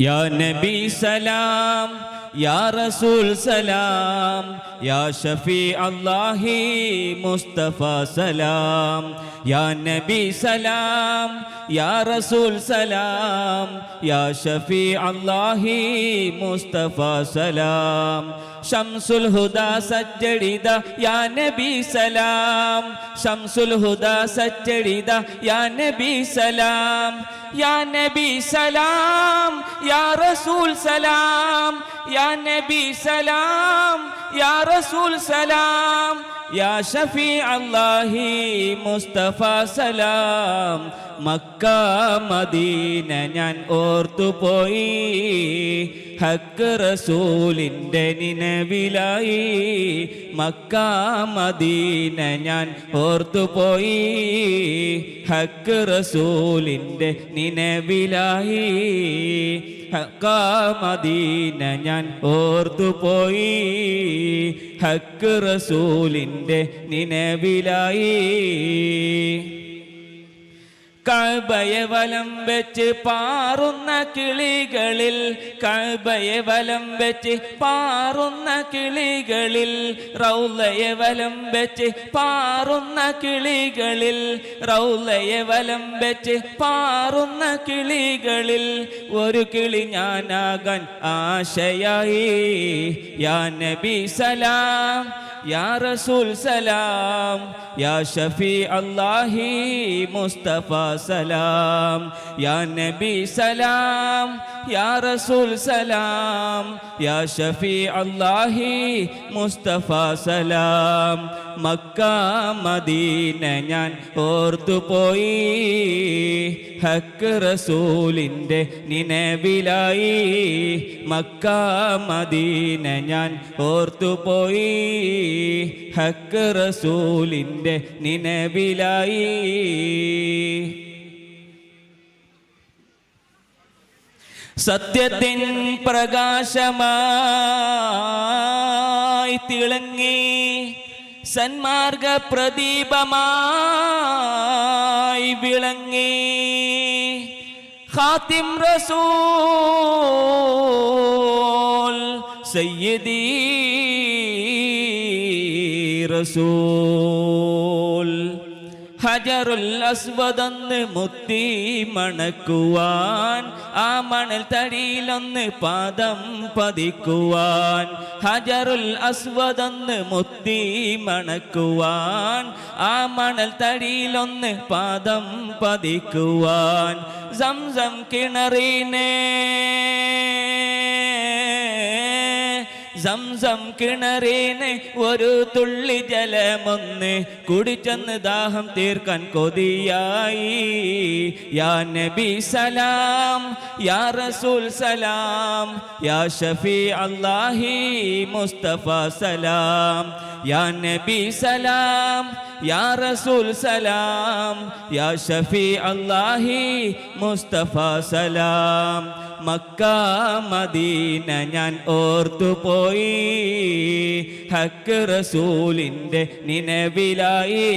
യാ നബി സലാം യാ റസൂൽ സലാം യാ ഷഫീ അല്ലാഹി മുസ്തഫ സലാം യാ നബി സലാം യാ റസൂൽ സലാം യാ ഷഫീ അല്ലാഹി മുസ്തഫ സലാം ശംസുൽ ഹുദാ സജ്ജഡിത യാ നബി സലാം ശംസുൽ ഹുദാ സജ്ജഡിത യാ നബി സലാം യാ നബി സലാം യാ റസൂൽ സലാം യാ നബി സലാം യാ റസൂൽ സലാം യാ ഷഫീ അല്ലാഹി മുസ്തഫ സലാം മക്ക മദീന ഞാൻ ഓർത്തുപോയി ഹക്ക് റസൂലിൻ്റെ നിനവിലായി മക്ക മദീന ഞാൻ ഓർത്തുപോയി ഹക്ക് റസൂലിൻ്റെ നിനവിലായി ഹക്ക മദീന ഞാൻ ഓർത്തുപോയി ഹക്ക് റസൂലിൻ്റെ നിനവിലായി കഅബയെ വലം വെച്ച് പാറുന്ന കിളികളിൽ കഅബയെ വലം വെച്ച് പാറുന്ന കിളികളിൽ റൗളയെ വലം വെച്ച് പാറുന്ന കിളികളിൽ റൗളയെ വലം വെച്ച് പാറുന്ന കിളികളിൽ ഒരു കിളി ഞാനാകാൻ ആശയായി യാ നബി സലാം യാ റസൂൽ സലാം യാ ഷഫീ അല്ലാഹി മുസ്തഫ സലാം യാ നബി സലാം യാ റസൂൽ സലാം യാ ഷഫീ അല്ലാഹി മുസ്തഫ സലാം മക്ക മദീന ഞാൻ ഓർത്തുപോയി ഹക്ക് റസൂലിൻ്റെ നിനവിലായി മക്ക മദീന ഞാൻ ഓർത്തുപോയി ഹക്ക് റസൂലിൻ്റെ നിനവിലായി സത്യത്തിൻ പ്രകാശമായി തിളങ്ങി സന്മാർഗ പ്രദീപമായി വിളങ്ങി ഖാതിം റസൂൽ സയ്യിദി റസൂൽ ഹജറുൽ അസ്വദൊന്ന് മുത്തി മണക്കുവാൻ ആ മണൽ തടിയിലൊന്ന് പാദം പതിക്കുവാൻ ഹജറുൽ അസ്വദൊന്ന് മുത്തി മണക്കുവാൻ ആ മണൽ തടിയിലൊന്ന് പാദം പതിക്കുവാൻ സംസം കിണറിനെ സംസം കിണറിന് ഒരു തുള്ളി ജലമൊന്ന് കുടിച്ചെന്ന് ദാഹം തീർക്കാൻ കൊതിയായി യാ നബി സലാം യാ റസൂൽ സലാം യാ ഷഫീ അല്ലാഹി മുസ്തഫ സലാം യാ നബി സലാം യാ റസൂൽ സലാം യാ ഷഫീ അല്ലാഹി മുസ്തഫ സലാം മക്ക മദീന ഞാൻ ഓർത്തുപോയി ഹക്ക് റസൂലിൻ്റെ നിനവിലായി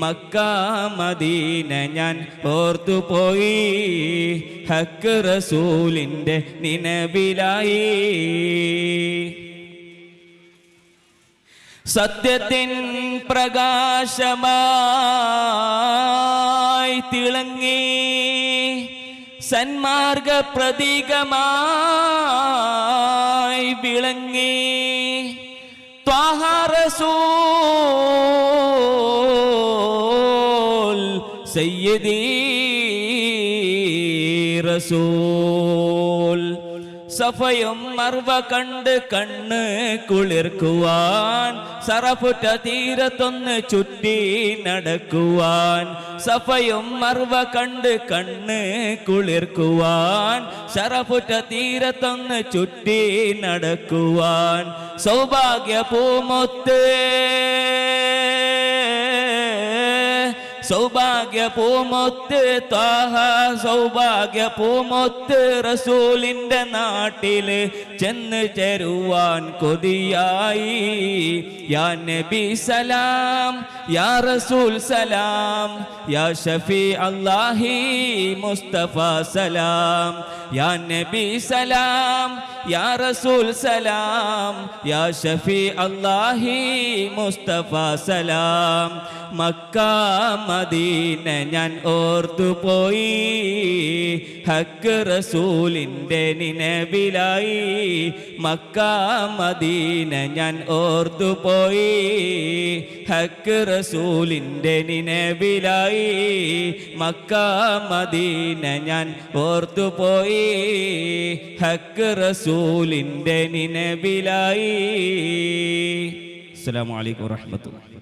മക്ക മദീന ഞാൻ ഓർത്തുപോയി ഹക്ക് റസൂലിൻ്റെ നിനവിലായി സത്യത്തിൻ പ്രകാശമായി തിളങ്ങി സന്മാർഗ പ്രതീകമായി വിളങ്ങി ത്വാഹ റസൂൽ സയ്യിദി റസൂൽ സഫയും മർവ കണ്ട് കണ്ണ് കുളിർക്കുവാൻ സറഫുറ്റ തീരത്തൊന്ന് ചുറ്റി നടക്കുവാൻ സഫയും മർവ കണ്ട് കണ്ണ് കുളിർക്കുവാൻ സറഫുറ്റ തീരത്തൊന്ന് ചുറ്റി നടക്കുവാൻ സൗഭാഗ്യ പൂമുത്ത് സൗഭാഗ്യ പൂമൊത്ത് ത്വാഹ സൗഭാഗ്യ പൂമൊത്ത് റസൂലിന്റെ നാട്ടില് ചെന്ന് ചേരുവാൻ കൊതിയായി. യാ നബി സലാം യാ റസൂൽ സലാം യാ ഷഫീ അല്ലാഹി മുസ്തഫ സലാം. യാ നബി സലാം യാ റസൂൽ സലാം യാ ഷഫീ അല്ലാഹി മുസ്തഫ സലാം. മക്ക മദീന ഞാൻ ഓർത്തുപോയി, ഹക്ക് റസൂലിൻ്റെ നിനവിലായി. മക്ക മദീന ഞാൻ ഓർത്തുപോയി, ഹക്ക് റസൂലിൻ്റെ നിനവിലായി. മക്ക മദീന ഞാൻ ഓർത്തുപോയി, ഹക്ക് റസൂലിൻ്റെ നിനവിലായി. അസ്സലാമു അലൈക്കും വറഹ്മത്തുള്ളാഹി.